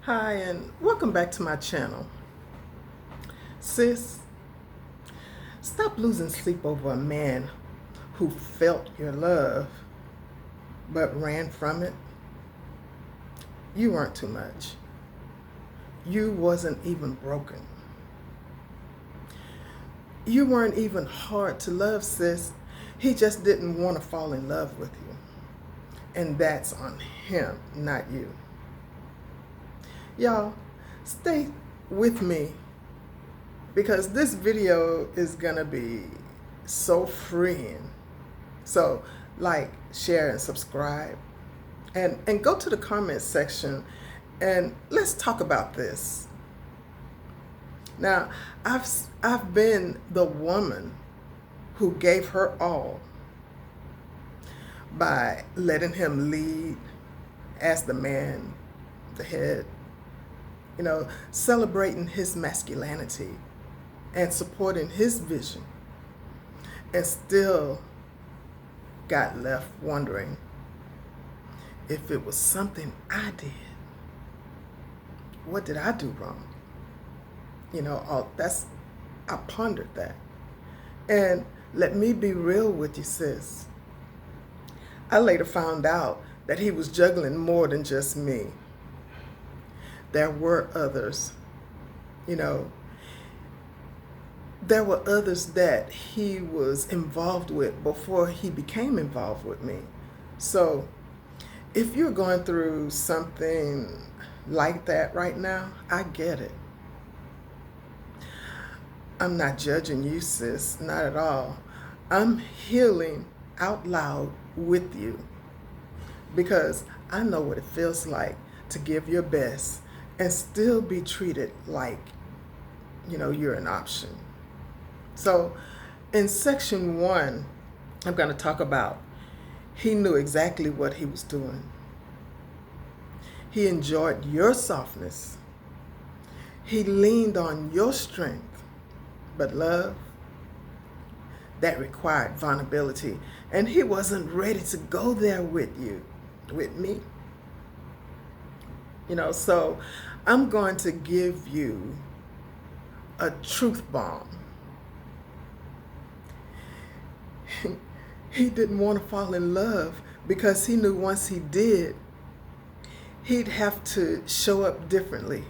Hi, and welcome back to my channel. Sis, stop losing sleep over a man who felt your love but ran from it. You weren't too much. You wasn't even broken. You weren't even hard to love, sis. He just didn't want to fall in love with you. And that's on him, not you. Y'all, stay with me because this video is gonna be so freeing. So like, share, and subscribe, and go to the comment section and let's talk about this. Now, I've been the woman who gave her all by letting him lead as the man, the head, celebrating his masculinity and supporting his vision, and still got left wondering if it was something I did. What did I do wrong? I pondered that. And let me be real with you, sis. I later found out that he was juggling more than just me. There were others, there were others that he was involved with before he became involved with me. So if you're going through something like that right now, I get it. I'm not judging you, sis, not at all. I'm healing out loud with you because I know what it feels like to give your best and still be treated like, you're an option. So in section 1, I'm going to talk about he knew exactly what he was doing. He enjoyed your softness. He leaned on your strength. But love, that required vulnerability. And he wasn't ready to go there with you, with me. So I'm going to give you a truth bomb. He didn't want to fall in love because he knew once he did, he'd have to show up differently.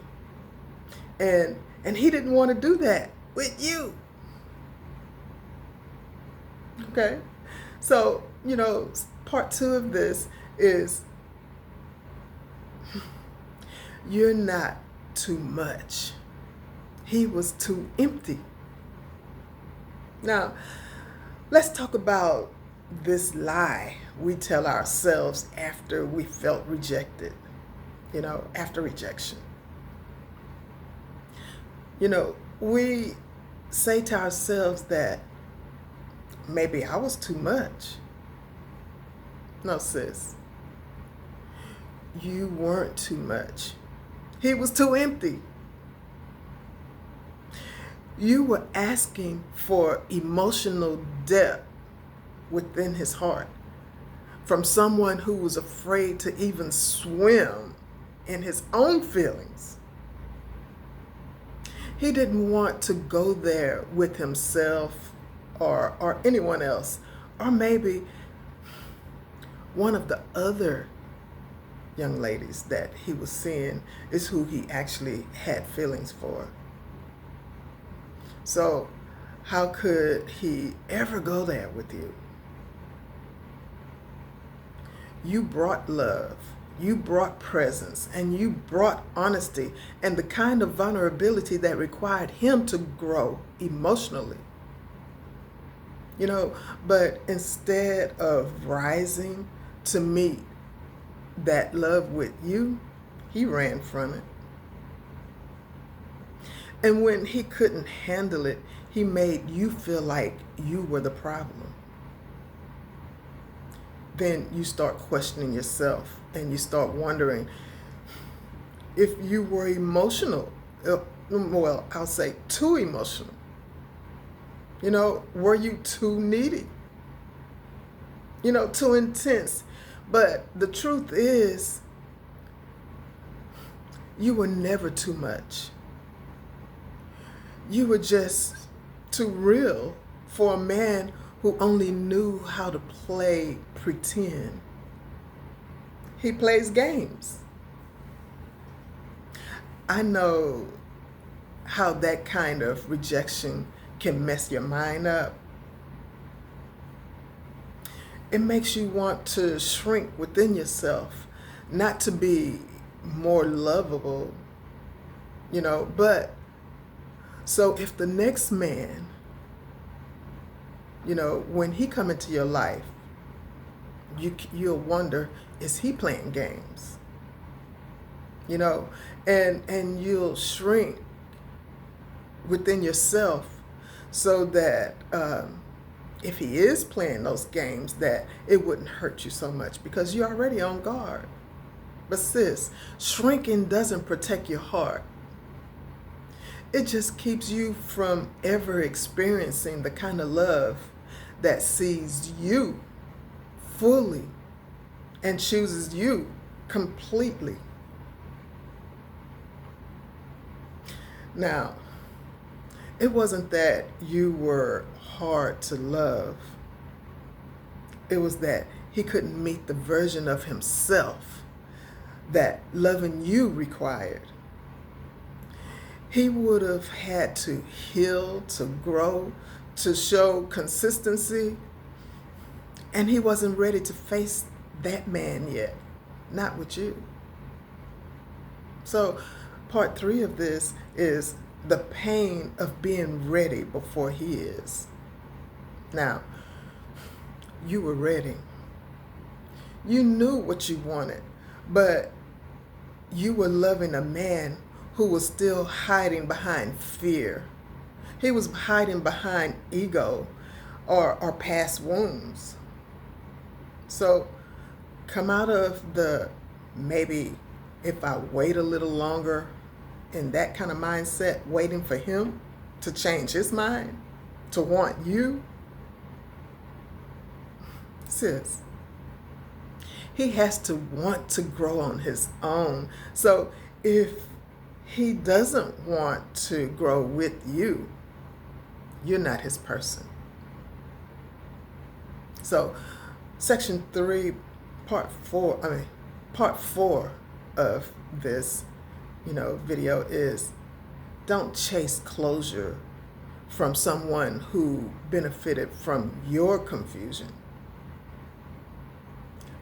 And he didn't want to do that with you. Okay? So, part 2 of this is you're not too much. He was too empty. Now, let's talk about this lie we tell ourselves after we felt rejected, after rejection. We say to ourselves that maybe I was too much. No, sis. You weren't too much. He was too empty. You were asking for emotional depth within his heart from someone who was afraid to even swim in his own feelings. He didn't want to go there with himself or anyone else, or maybe one of the other young ladies that he was seeing is who he actually had feelings for. So how could he ever go there with you? You brought love, you brought presence, and you brought honesty and the kind of vulnerability that required him to grow emotionally. But instead of rising to meet that love with you, he ran from it. And when he couldn't handle it, he made you feel like you were the problem. Then you start questioning yourself and you start wondering if you were emotional. Well, I'll say too emotional. Were you too needy? Too intense? But the truth is, You were never too much. You were just too real for a man who only knew how to play pretend. He plays games. I know how that kind of rejection can mess your mind up. It makes you want to shrink within yourself, not to be more lovable, but so if the next man, when he come into your life, you'll wonder, is he playing games? And you'll shrink within yourself so that if he is playing those games, that it wouldn't hurt you so much because you're already on guard. But sis, shrinking doesn't protect your heart. It just keeps you from ever experiencing the kind of love that sees you fully and chooses you completely. Now, it wasn't that you were hard to love. It was that he couldn't meet the version of himself that loving you required. He would have had to heal, to grow, to show consistency, and he wasn't ready to face that man yet, not with you. So part 3 of this is the pain of being ready before he is. Now, you were ready. You knew what you wanted, but you were loving a man who was still hiding behind fear. He was hiding behind ego or past wounds. So come out of the maybe if I wait a little longer in that kind of mindset, waiting for him to change his mind, to want you. Sis, he has to want to grow on his own. So if he doesn't want to grow with you, you're not his person. So section 3, part 4 of this video is don't chase closure from someone who benefited from your confusion.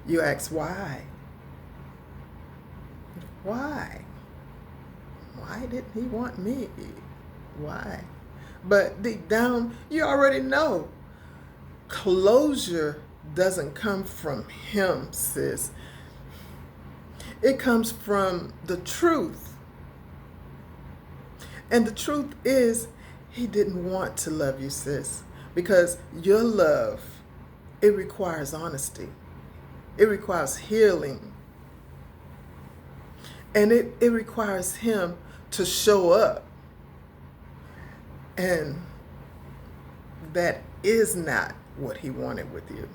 You ask why? Why didn't he want me? Why? But deep down, you already know. Closure doesn't come from him, sis. It comes from the truth. And the truth is, he didn't want to love you, sis, because your love, it requires honesty. It requires healing. And it requires him to show up. And that is not what he wanted with you.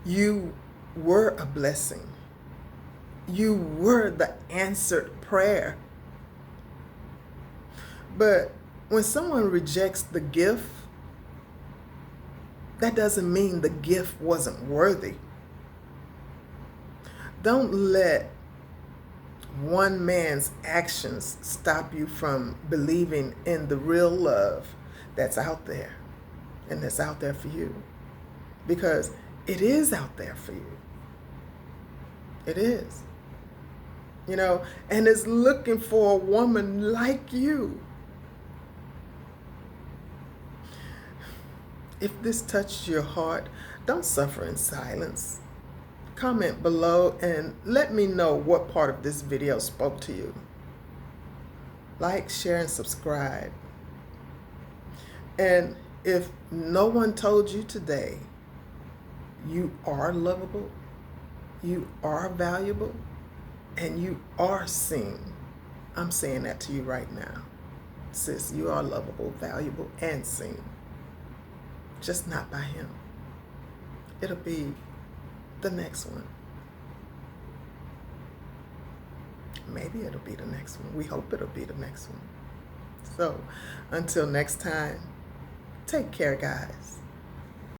You were a blessing. You were the answered prayer. But when someone rejects the gift, that doesn't mean the gift wasn't worthy. Don't let one man's actions stop you from believing in the real love that's out there and that's out there for you. Because it is out there for you. It is. And it's looking for a woman like you. If this touched your heart, don't suffer in silence. Comment below and let me know what part of this video spoke to you. Like, share, and subscribe. And if no one told you today, you are lovable, you are valuable, and you are seen, I'm saying that to you right now. Sis, you are lovable, valuable, and seen. Just not by him. It'll be the next one. maybe it'll be the next one. We hope it'll be the next one. So until next time, take care, guys.